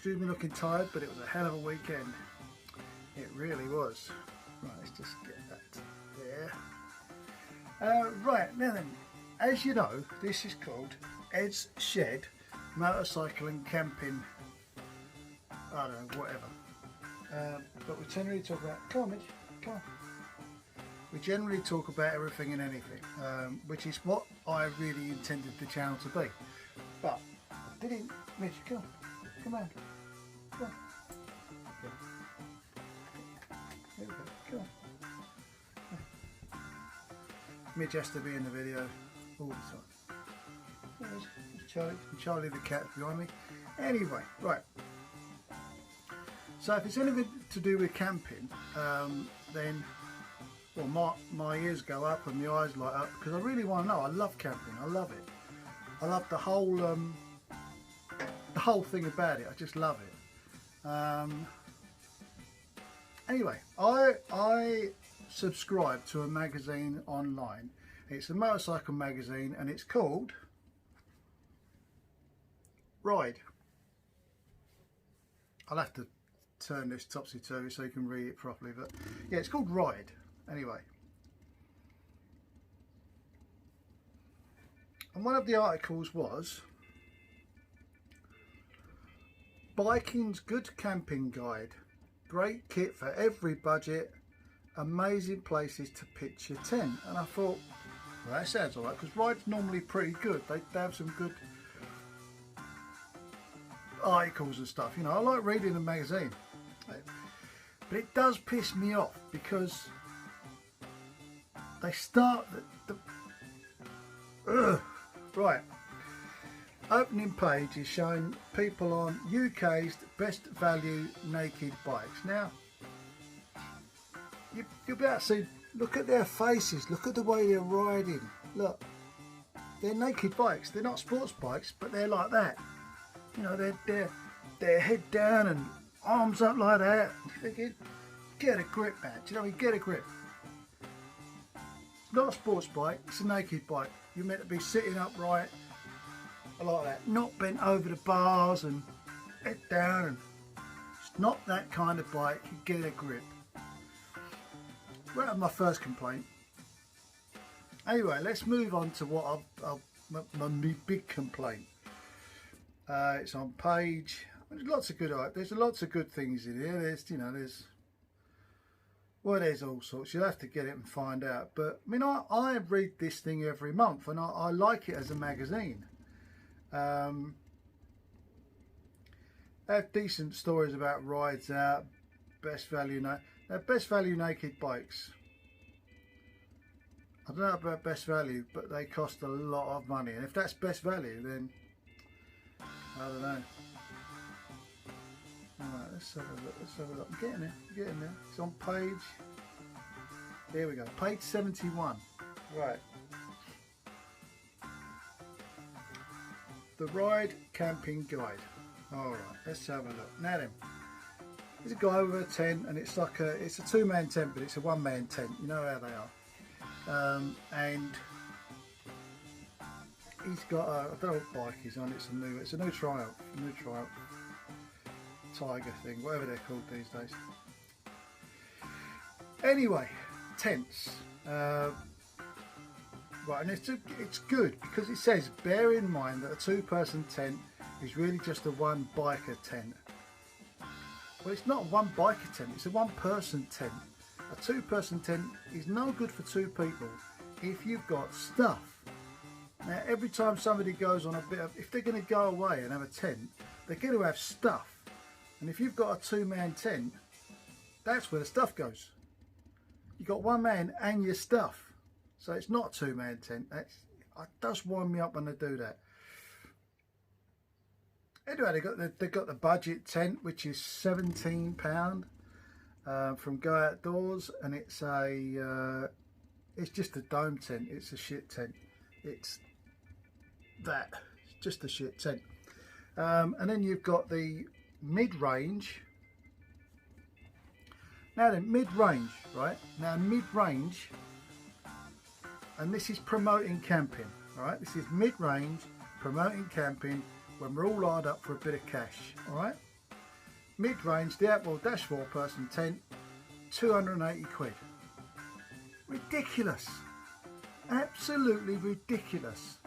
excuse me looking tired, but it was a hell of a weekend. It really was. Right, let's just get that there. Right, now then, as you know, this is called Ed's Shed Motorcycle and Camping, I don't know, whatever. But we generally talk about, come on Mitch, come on. We generally talk about everything and anything, which is what I really intended the channel to be. But I didn't, Mitch, come on, come on, come on. There we go, come on. Mitch has to be in the video all the time. There's Charlie, Charlie the cat behind me. Anyway, right. So if it's anything to do with camping, then well, my ears go up and my eyes light up because I really want to know. I love camping. I love it. I love the whole thing about it. I just love it. Anyway, I subscribe to a magazine online. It's a motorcycle magazine and it's called Ride. I'll have to turn this topsy-turvy so you can read it properly, but yeah, it's called Ride. Anyway, and one of the articles was Biking's Good Camping Guide. Great kit for every budget, amazing places to pitch your tent. And I thought, well, that sounds alright, because Ride's normally pretty good. They have some good articles and stuff, you know. I like reading a magazine, but it does piss me off because they start right. Opening page is showing people on UK's best value naked bikes. Now, you'll be able to see, look at their faces, look at the way they're riding. Look, they're naked bikes. They're not sports bikes, but they're like that. You know, they're head down and arms up like that. You're thinking, get a grip, man. Do you know what I mean? Get a grip. It's not a sports bike, it's a naked bike. You're meant to be sitting upright like that, not bent over the bars and head down. And it's not that kind of bike. You get a grip. Well, that's my first complaint. Anyway, let's move on to what my big complaint. It's on page. There's lots of good. There's lots of good things in here. There's well, there's all sorts. You'll have to get it and find out. But I mean, I read this thing every month, and I like it as a magazine. They have decent stories about rides out, best value naked bikes. I don't know about best value, but they cost a lot of money. And if that's best value, then I don't know. Alright, let's have a look. Let's have a look. I'm getting there. It's on page. Here we go. Page 71. Right. The Ride Camping Guide. Alright, let's have a look. Now then, there's a guy with a tent, and it's like it's a two-man tent, but it's a one-man tent. You know how they are. And he's got I don't know what bike he's on. It's a new Triumph Tiger thing, whatever they're called these days. Anyway, tents. Right, and it's good because it says bear in mind that a two-person tent is really just a one biker tent. Well, it's not a one biker tent, it's a one-person tent. A two-person tent is no good for two people if you've got stuff. Now, every time somebody goes on a bit of, if they're going to go away and have a tent, they're going to have stuff. And if you've got a two-man tent, that's where the stuff goes. You've got one man and your stuff. So it's not a two-man tent. It does wind me up when they do that. Anyway, they got the budget tent, which is £17 from Go Outdoors, and it's just a dome tent. It's a shit tent. It's just a shit tent. And then you've got the mid-range. Now then, mid-range, right? Now mid-range, and this is promoting camping, right? This is mid-range promoting camping when we're all lined up for a bit of cash, all right? mid-range, the Atwell Dash 4 person tent, 280 quid. Ridiculous. Absolutely ridiculous.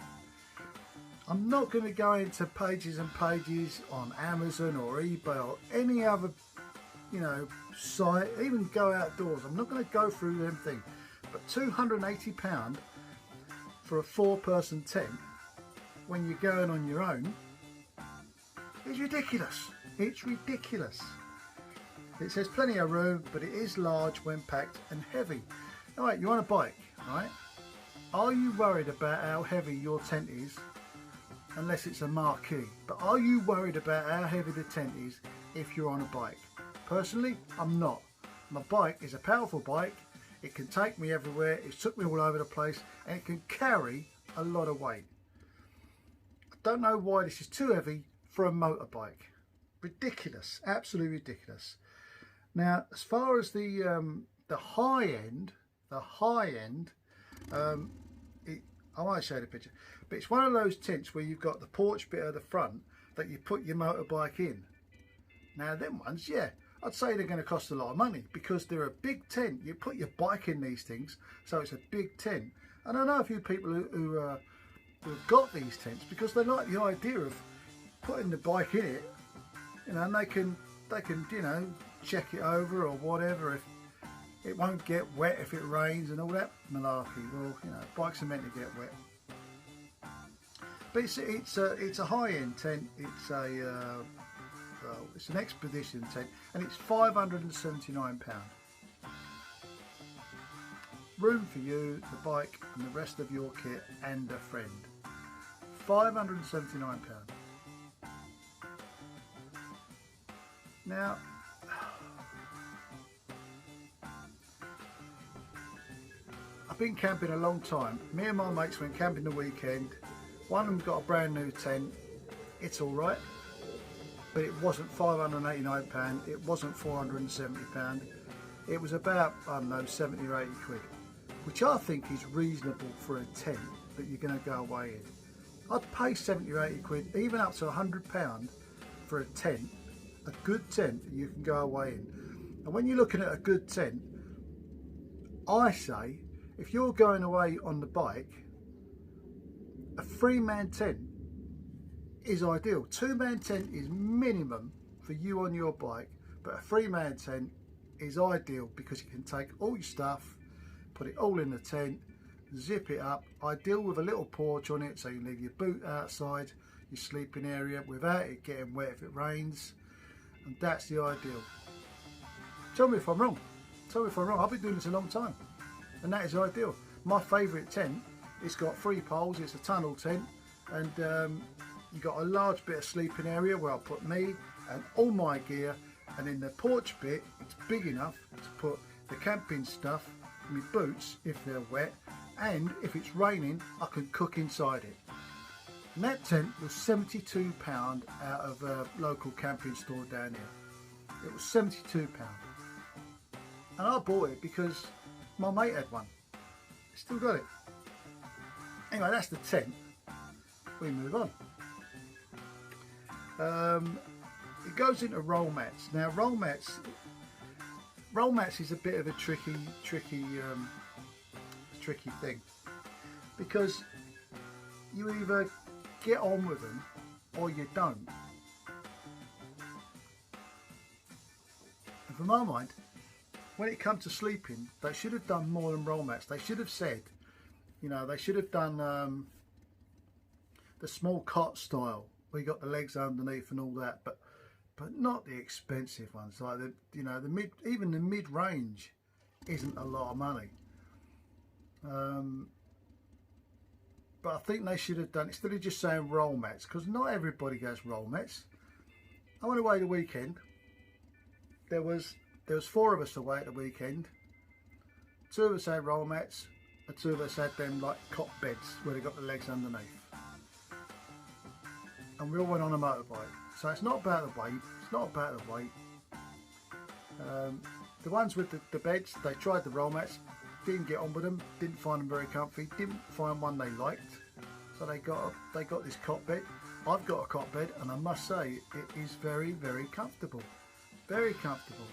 I'm not going to go into pages and pages on Amazon or eBay or any other, you know, site, even Go Outdoors. I'm not going to go through them things. But £280 for a 4-person tent when you're going on your own is ridiculous. It's ridiculous. It says plenty of room, but it is large when packed and heavy. All right, you're on a bike, right? Are you worried about how heavy your tent is? Unless it's a marquee. But are you worried about how heavy the tent is if you're on a bike? Personally, I'm not. My bike is a powerful bike. It can take me everywhere. It's took me all over the place, and it can carry a lot of weight. I don't know why this is too heavy for a motorbike. Ridiculous, absolutely ridiculous. Now, as far as the high end, I might show the picture, but it's one of those tents where you've got the porch bit at the front that you put your motorbike in. Now, them ones, yeah, I'd say they're going to cost a lot of money because they're a big tent. You put your bike in these things, so it's a big tent. And I know a few people who've got these tents because they like the idea of putting the bike in it, you know, and they can, you know, check it over or whatever. If it won't get wet if it rains and all that malarkey. Well, you know, bikes are meant to get wet. But it's a high-end tent. It's an expedition tent, and it's £579. Room for you, the bike, and the rest of your kit, and a friend. £579. Now, I've been camping a long time. Me and my mates went camping the weekend. One of them got a brand new tent. It's all right, but it wasn't £589. It wasn't £470. It was about, I don't know, 70 or 80 quid, which I think is reasonable for a tent that you're going to go away in. I'd pay 70 or 80 quid, even up to £100 for a tent, a good tent that you can go away in. And when you're looking at a good tent, I say, if you're going away on the bike, a 3-man tent is ideal. 2-man tent is minimum for you on your bike, but a 3-man tent is ideal because you can take all your stuff, put it all in the tent, zip it up, ideal with a little porch on it so you can leave your boot outside your sleeping area without it getting wet if it rains, and that's the ideal. Tell me if I'm wrong. Tell me if I'm wrong. I've been doing this a long time, and that is ideal. My favourite tent, it's got 3 poles, it's a tunnel tent, and you've got a large bit of sleeping area where I put me and all my gear, and in the porch bit it's big enough to put the camping stuff, my boots if they're wet, and if it's raining I can cook inside it. And that tent was £72 out of a local camping store down here. It was £72, and I bought it because my mate had one. Still got it. Anyway, that's the tent. We move on. It goes into roll mats. Now roll mats is a bit of a tricky thing, because you either get on with them or you don't. And for my mind, when it comes to sleeping, they should have done more than roll mats. They should have said, you know, they should have done the small cot style where you got the legs underneath and all that, but not the expensive ones. Like even the mid range isn't a lot of money. But I think they should have done, instead of just saying roll mats, because not everybody goes roll mats. I went away the weekend. There was 4 of us away at the weekend. 2 of us had roll mats, and 2 of us had them like cot beds where they got the legs underneath. And we all went on a motorbike. So it's not about the weight. It's not about the weight. The ones with the beds, they tried the roll mats, didn't get on with them, didn't find them very comfy, didn't find one they liked. So they got this cot bed. I've got a cot bed, and I must say it is very, very comfortable. very comfortable.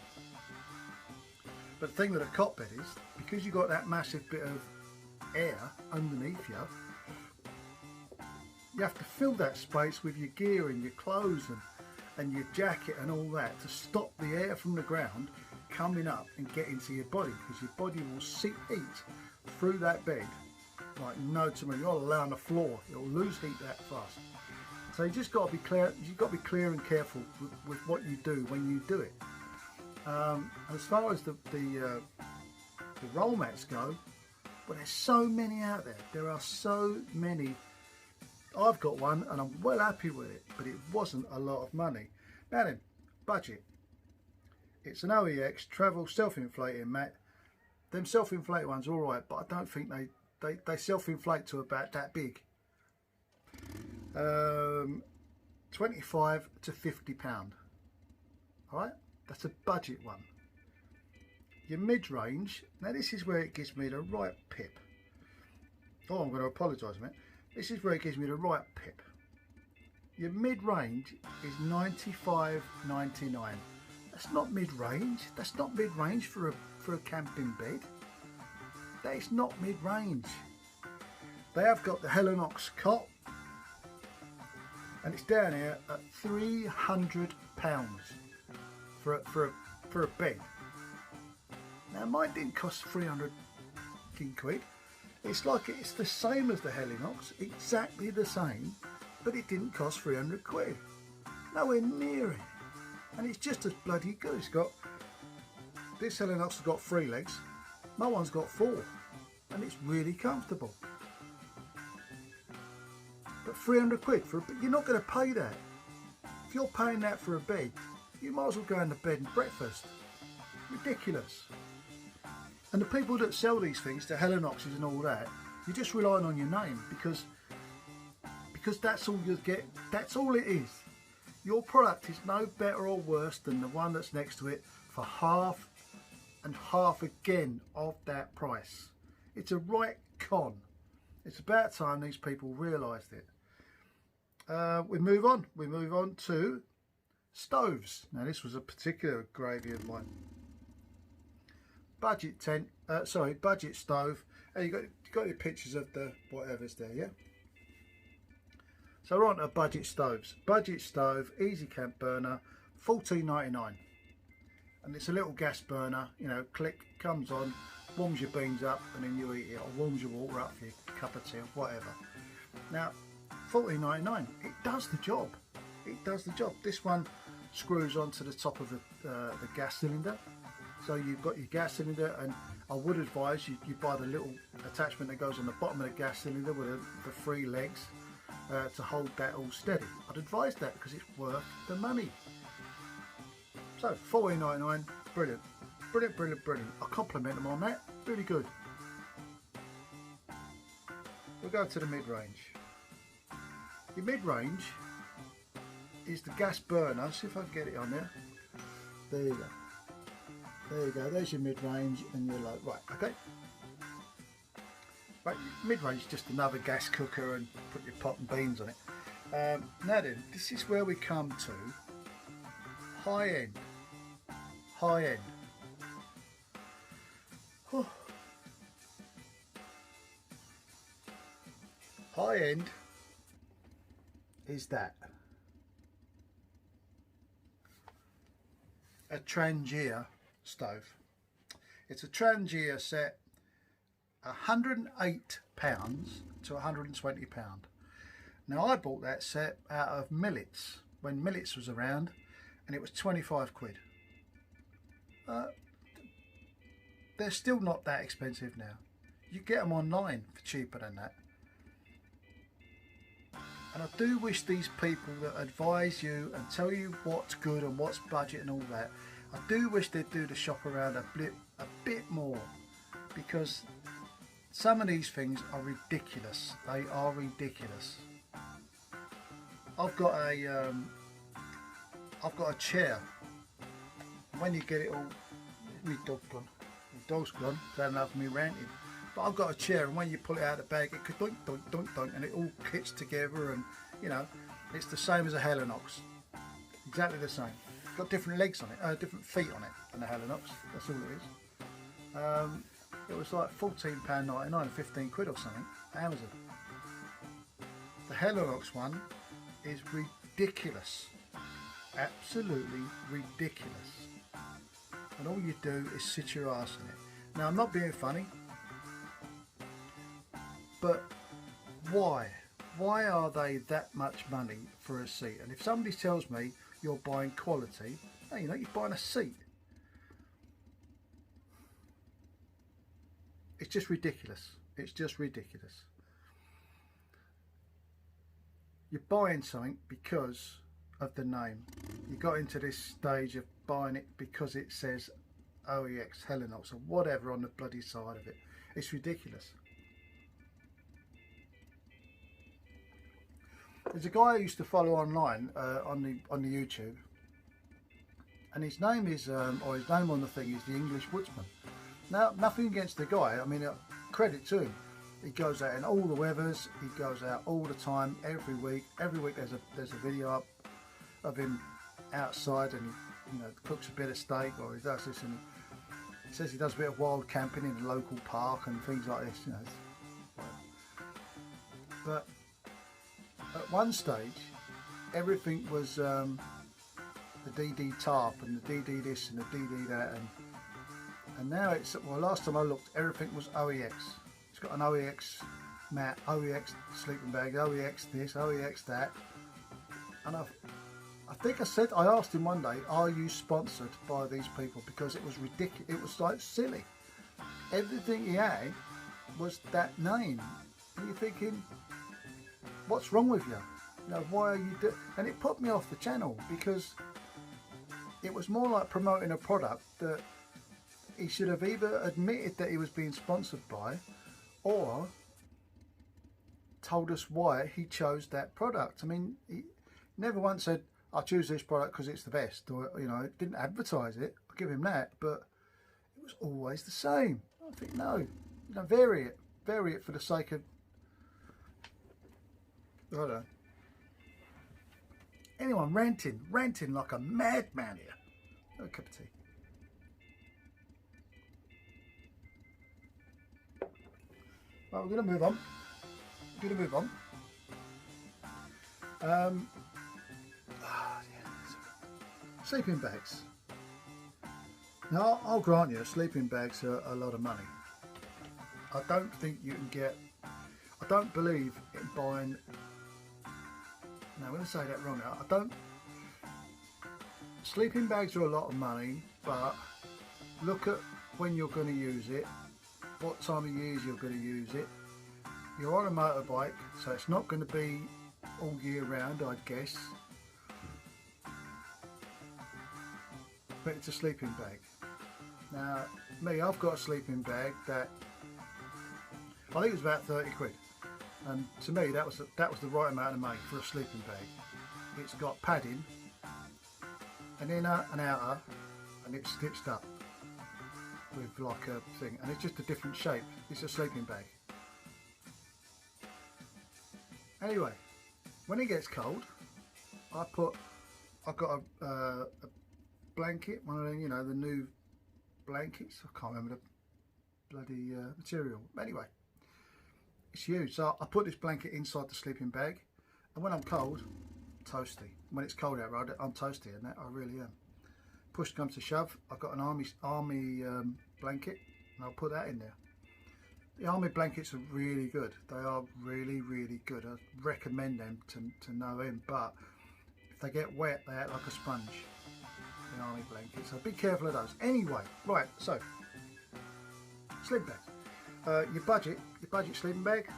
But the thing with a cot bed is, because you've got that massive bit of air underneath you, you have to fill that space with your gear and your clothes and your jacket and all that to stop the air from the ground coming up and getting to your body, because your body will seep heat through that bed like no tomorrow. You're not on the floor, it'll lose heat that fast. So you just got to be clear. You've got to be clear and careful with what you do when you do it. As far as the roll mats go, well, there's so many out there. There are so many. I've got one and I'm well happy with it, but it wasn't a lot of money. Now then, budget. It's an OEX travel self-inflating mat. Them self-inflated ones are all right, but I don't think they self-inflate to about that big. 25 to 50 pound. All right, that's a budget one. Your mid-range, now this is where it gives me the right pip. Oh, I'm going to apologise a minute. This is where it gives me the right pip. Your mid-range is 95.99. That's not mid-range. That's not mid-range for a camping bed. That is not mid-range. They have got the Helinox cot, and it's down here at £300 for a bed. Now mine didn't cost 300 quid. It's the same as the Helinox, exactly the same, but it didn't cost 300 quid. Nowhere near it. And it's just as bloody good. It's got, this Helinox has got 3 legs, my one's got 4, and it's really comfortable. But 300 quid for a bed, you're not going to pay that. If you're paying that for a bed, you might as well go into bed and breakfast. Ridiculous. And the people that sell these things, the Helinoxes and all that, you're just relying on your name because that's all you get. That's all it is. Your product is no better or worse than the one that's next to it for half and half again of that price. It's a right con. It's about time these people realised it. We move on to stoves. Now this was a particular gravy of mine. Budget tent, budget stove. And you got your pictures of the whatever's there, yeah. So we're on to budget stoves. Budget stove, easy camp burner, $14.99, and it's a little gas burner. You know, click, comes on, warms your beans up, and then you eat it, or warms your water up for your cup of tea, or whatever. Now, $14.99, it does the job. It does the job. This one screws onto the top of the gas cylinder. So you've got your gas cylinder, and I would advise you buy the little attachment that goes on the bottom of the gas cylinder with the 3 legs to hold that all steady. I'd advise that because it's worth the money. So $14.99, brilliant, brilliant, brilliant, brilliant. I compliment them on that, really good. We'll go to the mid-range. Your mid-range is the gas burner. See if I can get it on there. There you go. There you go, there's your mid-range, and you're like, right, okay. Right, mid-range is just another gas cooker, and put your pot and beans on it. Now then, this is where we come to high end. High end. Whew. High end is that. A Trangia stove. It's a Trangia set, £108 to £120. Now I bought that set out of Millets when Millets was around, and it was 25 quid. They're still not that expensive now. You get them online for cheaper than that. And I do wish these people that advise you and tell you what's good and what's budget and all that, I do wish they'd do the shop around a bit more, because some of these things are ridiculous. They are ridiculous. I've got a chair. When you get it all, my dog's gone. My dog's gone. That's enough of me ranting. But I've got a chair, and when you pull it out of the bag, it could doink, doink, doink, doink, and it all kits together, and you know, it's the same as a Helinox. Exactly the same. got different legs on it, different feet on it than the Helinox. That's all it is. It was like £14.99 and 15 quid or something at Amazon. The Helinox one is ridiculous, absolutely ridiculous. And all you do is sit your ass in it. Now I'm not being funny, but why? Why are they that much money for a seat? And if somebody tells me you're buying quality, hey, you know, you're buying a seat. It's just ridiculous. It's just ridiculous. You're buying something because of the name. You got into this stage of buying it because it says OEX Helinox or whatever on the bloody side of it. It's ridiculous. There's a guy I used to follow online on the YouTube, and his name is or his name on the thing is the English Woodsman. Now, nothing against the guy. I mean, credit to him. He goes out in all the weathers. He goes out all the time, every week. Every week there's a video up of him outside, and he, you know, cooks a bit of steak, or he does this, and he says he does a bit of wild camping in a local park and things like this. You know, but at one stage, everything was the DD tarp and the DD this and the DD that, and now it's, well, last time I looked, everything was OEX. It's got an OEX mat, OEX sleeping bag, OEX this, OEX that, and I think I asked him one day, are you sponsored by these people? Because it was ridiculous. It was like silly. Everything he had was that name, and you're thinking, what's wrong with you? You know, why are you and it put me off the channel, because it was more like promoting a product that he should have either admitted that he was being sponsored by, or told us why he chose that product. I mean, he never once said, I choose this product because it's the best, or, you know, didn't advertise it. I'll give him that, but it was always the same. I think, no, you know, vary it for the sake of, I don't know. Anyone ranting like a madman here. A cup of tea. Well, we're going to move on. Sleeping bags. Now, I'll grant you, sleeping bags are a lot of money. I don't think you can get, I don't believe in buying, no, I'm going to say that wrong now. I don't, sleeping bags are a lot of money, but look at when you're going to use it, what time of year you're going to use it. You're on a motorbike, so it's not going to be all year round, I'd guess. But it's a sleeping bag. Now, me, I've got a sleeping bag that I think it was about 30 quid, and to me that was the right amount of money for a sleeping bag. It's got padding, an inner and outer, and it's stitched up with like a thing, and it's just a different shape. It's a sleeping bag. Anyway, when it gets cold, I've got a blanket, one of them, you know, the new blankets. I can't remember the bloody material. But anyway, it's huge. So I put this blanket inside the sleeping bag, and when I'm cold, toasty. When it's cold out, right, I'm toasty, and that I really am. Push comes to shove, I've got an army blanket, and I'll put that in there. The army blankets are really good. They are really, really good. I recommend them to no end, but if they get wet, they act like a sponge. The army blankets, so be careful of those. Anyway, right, so sleeping bags. Your budget sleeping bag.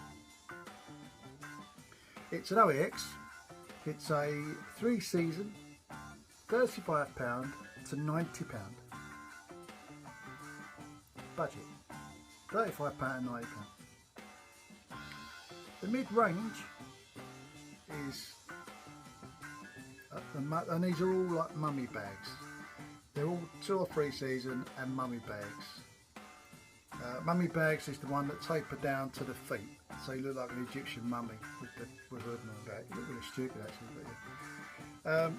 It's an OEX. It's a 3-season, £35 to £90. Budget, £35 and £90. The mid-range is, and these are all like mummy bags. They're all 2 or 3 season and mummy bags. Mummy bags is the one that taper down to the feet, so you look like an Egyptian mummy with hood and all that. You look really stupid actually, but yeah.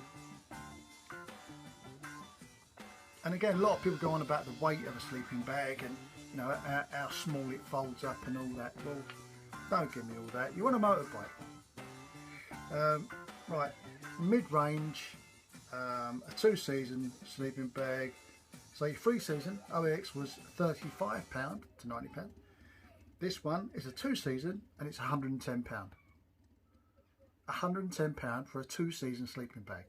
And again, a lot of people go on about the weight of a sleeping bag and you know how small it folds up and all that. Well, don't give me all that. You want a motorbike. Right, mid-range, a 2-season sleeping bag. So your 3-season OEX was £35 to £90. This one is a 2-season and it's £110. £110 for a 2-season sleeping bag.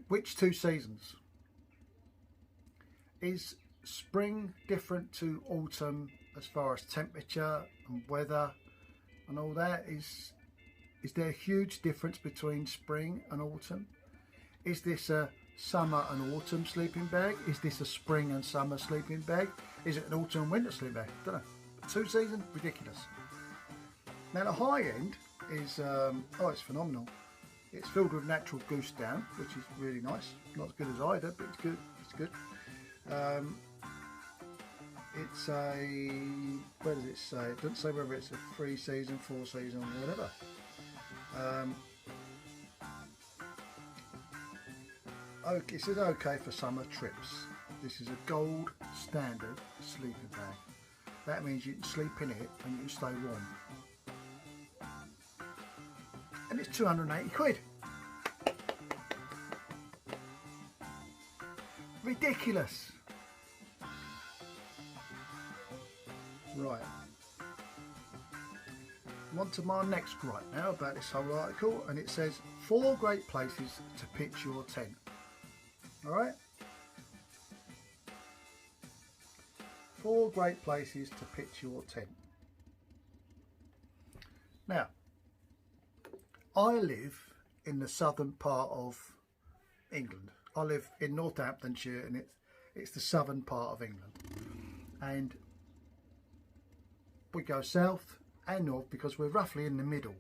Which 2 seasons? Is spring different to autumn as far as temperature and weather and all that? Is there a huge difference between spring and autumn? Is this a summer and autumn sleeping bag? Is this a spring and summer sleeping bag? Is it an autumn and winter sleeping bag? Don't know. 2 season? Ridiculous. Now the high end is, oh, it's phenomenal. It's filled with natural goose down, which is really nice. Not as good as Ida, but it's good. It's good. It's a, where does it say? It doesn't say whether it's a 3-season, 4-season, or whatever. Okay, it says okay for summer trips. This is a gold standard sleeping bag. That means you can sleep in it and you can stay warm. And it's 280 quid. Ridiculous. Right. I'm on to my next gripe now about this whole article, and it says 4 great places to pitch your tent. Alright? 4 great places to pitch your tent. Now, I live in the southern part of England. I live in Northamptonshire, and it's the southern part of England. And we go south and north because we're roughly in the middle.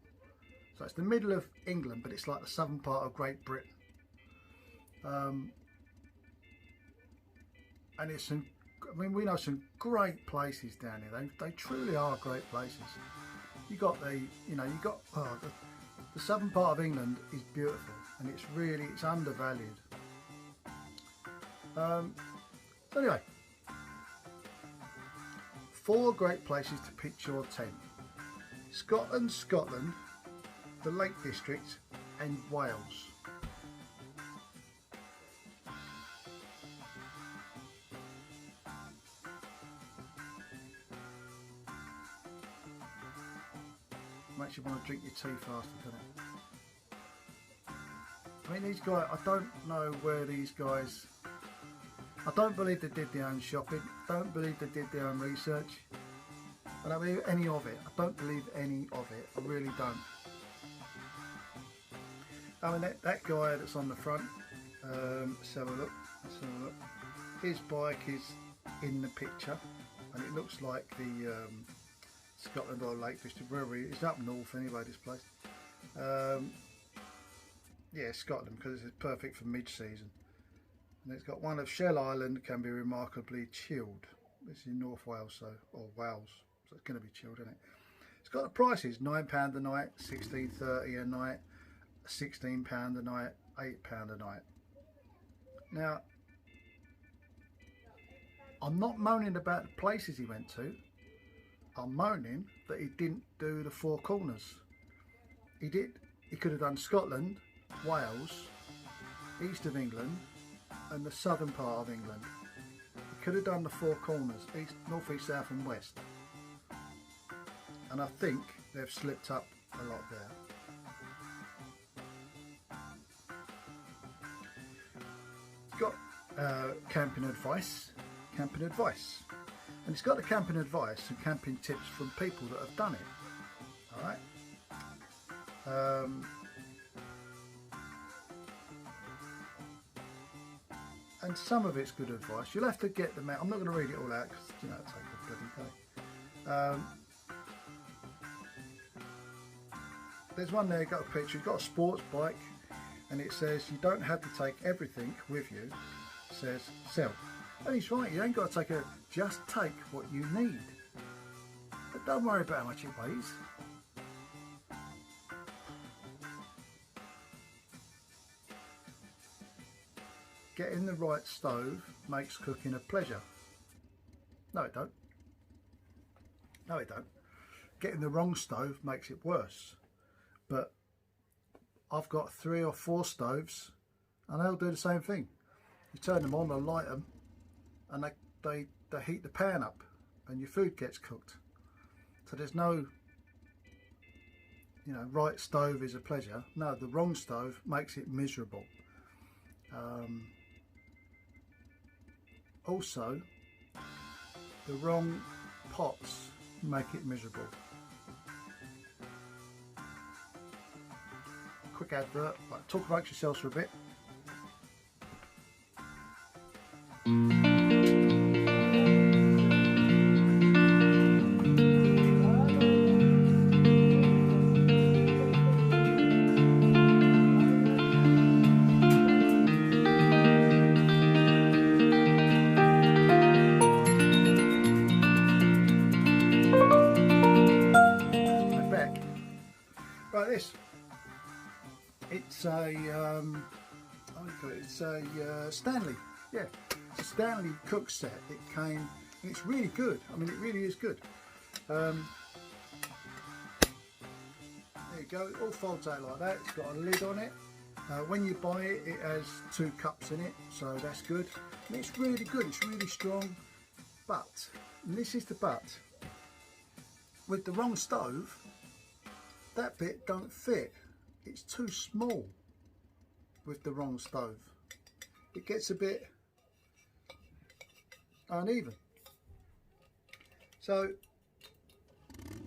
So it's the middle of England, but it's like the southern part of Great Britain. And it's some, I mean, we know some great places down here. They truly are great places. You got the, you know, you got the southern part of England is beautiful, and it's undervalued. So anyway, 4 great places to pitch your tent: Scotland, the Lake District, and Wales. Makes you want to drink your tea faster, doesn't it? I mean, these guys, I don't know where these guys, I don't believe they did their own shopping. I don't believe they did their own research. I don't believe any of it. I don't believe any of it. I really don't. I mean, that guy that's on the front, let's have a look. Let's have a look. His bike is in the picture, and it looks like the Scotland or Lake District, wherever it is. It's up north anyway, this place. Yeah, Scotland, because it's perfect for mid-season. And it's got one of Shell Island can be remarkably chilled. This is in North Wales, so, or Wales, so it's going to be chilled, isn't it? It's got the prices: £9 a night, £16.30 a night, £16 a night, £8 a night. Now, I'm not moaning about the places he went to. I'm moaning that he didn't do the 4 corners. He did. He could have done Scotland, Wales, east of England, and the southern part of England. He could have done the 4 corners: east, north, east, south, and west. And I think they've slipped up a lot there. It's got camping advice, and it's got the camping advice and camping tips from people that have done it. All right. And some of it's good advice. You'll have to get them out. I'm not going to read it all out because, you know, it'll take a bloody day. There's one there, got a picture. You've got a sports bike, and it says you don't have to take everything with you. It says sell. And he's right, you ain't got to take just take what you need. But don't worry about how much it weighs. getting the right stove makes cooking a pleasure. No, it don't. No, it don't. Getting the wrong stove makes it worse. But I've got 3 or 4 stoves and they'll do the same thing. You turn them on, they'll light them, and they heat the pan up and your food gets cooked. So there's no, right stove is a pleasure. No, the wrong stove makes it miserable. Also, the wrong pots make it miserable. Quick advert. Right, talk about yourselves for a bit. Right, this. It's a Stanley. Yeah, it's a Stanley cook set. It came, and it's really good. I mean, it really is good. There you go. It all folds out like that. It's got a lid on it. When you buy it, it has 2 cups in it, so that's good. And it's really good. It's really strong. But, and this is the but, with the wrong stove, that bit don't fit. It's too small with the wrong stove. It gets a bit uneven. So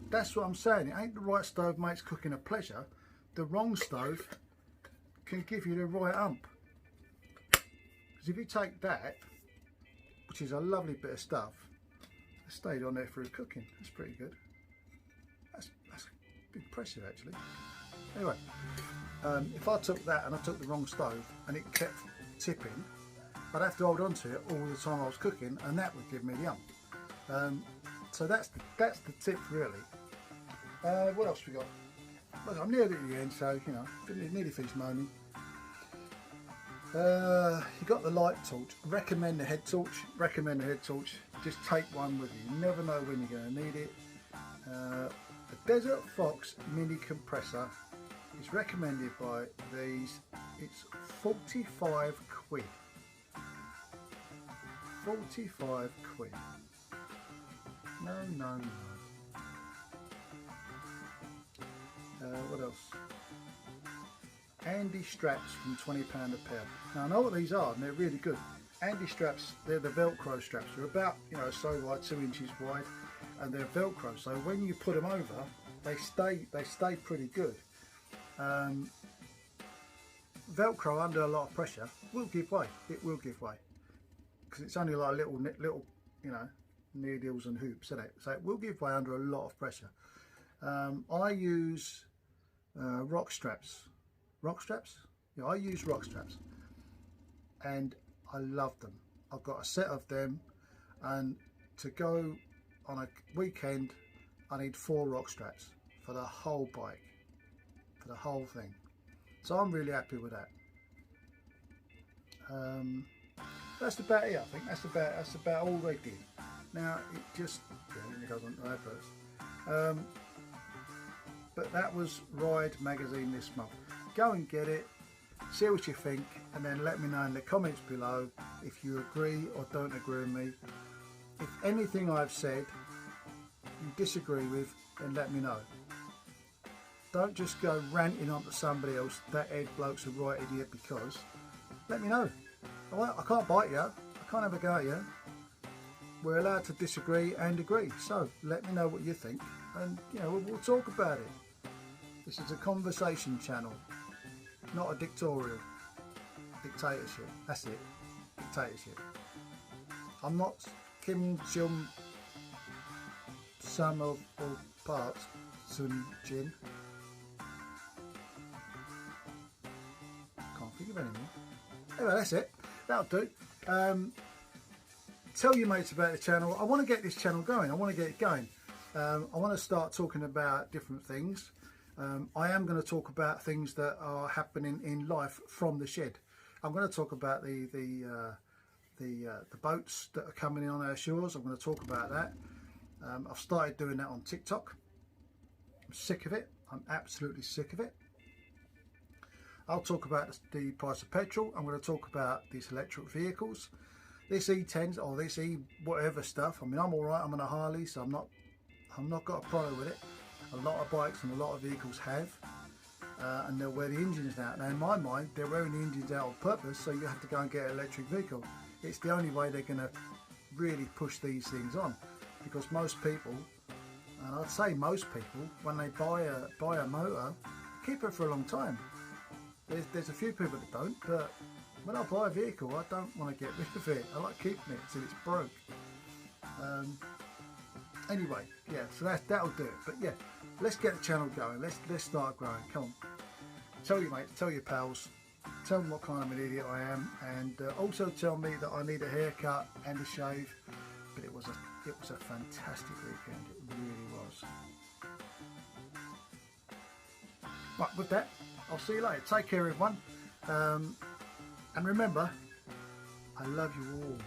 that's what I'm saying. It ain't the right stove makes cooking a pleasure. The wrong stove can give you the right ump. Because if you take that, which is a lovely bit of stuff, it stayed on there through cooking. That's pretty good. That's impressive actually. Anyway, if I took that and I took the wrong stove and it kept tipping, I'd have to hold on to it all the time I was cooking, and that would give me the ump. So that's the tip really. What else we got? Well, I'm nearly at the end, so nearly finished moaning. You got the light torch. Recommend the head torch. Recommend the head torch. Just take one with you. You never know when you're going to need it. The Desert Fox mini compressor is recommended by these. It's 45 quid. 45 quid. No. What else? Andy straps from £20 a pair. Now I know what these are, and they're really good. Andy straps, they're the Velcro straps. They're about so wide, 2 inches wide, and they're Velcro. So when you put them over, they stay pretty good. Velcro under a lot of pressure will give way. It will give way because it's only like little needles and hoops, isn't it? So it will give way under a lot of pressure. I use rock straps. Rock straps? Yeah, I use rock straps, and I love them. I've got a set of them, and to go on a weekend, I need 4 rock straps for the whole bike, for the whole thing. So I'm really happy with that. That's about it. I think that's about all they did. Now it just it goes on to adverts. But that was Ride magazine this month. Go and get it, see what you think, and then let me know in the comments below if you agree or don't agree with me. If anything I've said you disagree with, then let me know. Don't just go ranting onto somebody else, that Ed bloke's a right idiot, because let me know. I can't bite you, I can't have a go at you. We're allowed to disagree and agree, so let me know what you think, and we'll talk about it. This is a conversation channel, not a dictatorship. That's it. Dictatorship. I'm not Kim Jong Sum of all parts, Sun Jin. Can't think of any more. Anyway, that's it. That'll do. Tell your mates about the channel. I want to get this channel going. I want to get it going. I want to start talking about different things. I am going to talk about things that are happening in life from the shed. I'm going to talk about the boats that are coming in on our shores. I'm going to talk about that. I've started doing that on TikTok. I'm sick of it. I'm absolutely sick of it. I'll talk about the price of petrol. I'm going to talk about these electric vehicles, this E10s or this E whatever stuff. I mean, I'm all right. I'm on a Harley, so I'm not got a problem with it. A lot of bikes and a lot of vehicles have, and they'll wear the engines out. Now, in my mind, they're wearing the engines out on purpose, so you have to go and get an electric vehicle. It's the only way they're going to really push these things on, because most people, and I'd say most people, when they buy a motor, keep it for a long time. There's a few people that don't, but when I buy a vehicle, I don't want to get rid of it. I like keeping it till it's broke. Anyway, yeah, so that'll do it. But yeah, let's get the channel going. Let's start growing. Come on, tell your mates, tell your pals, tell them what kind of an idiot I am, and also tell me that I need a haircut and a shave. But it was a fantastic weekend. It really was. Right, with that, I'll see you later. Take care, everyone. And remember, I love you all.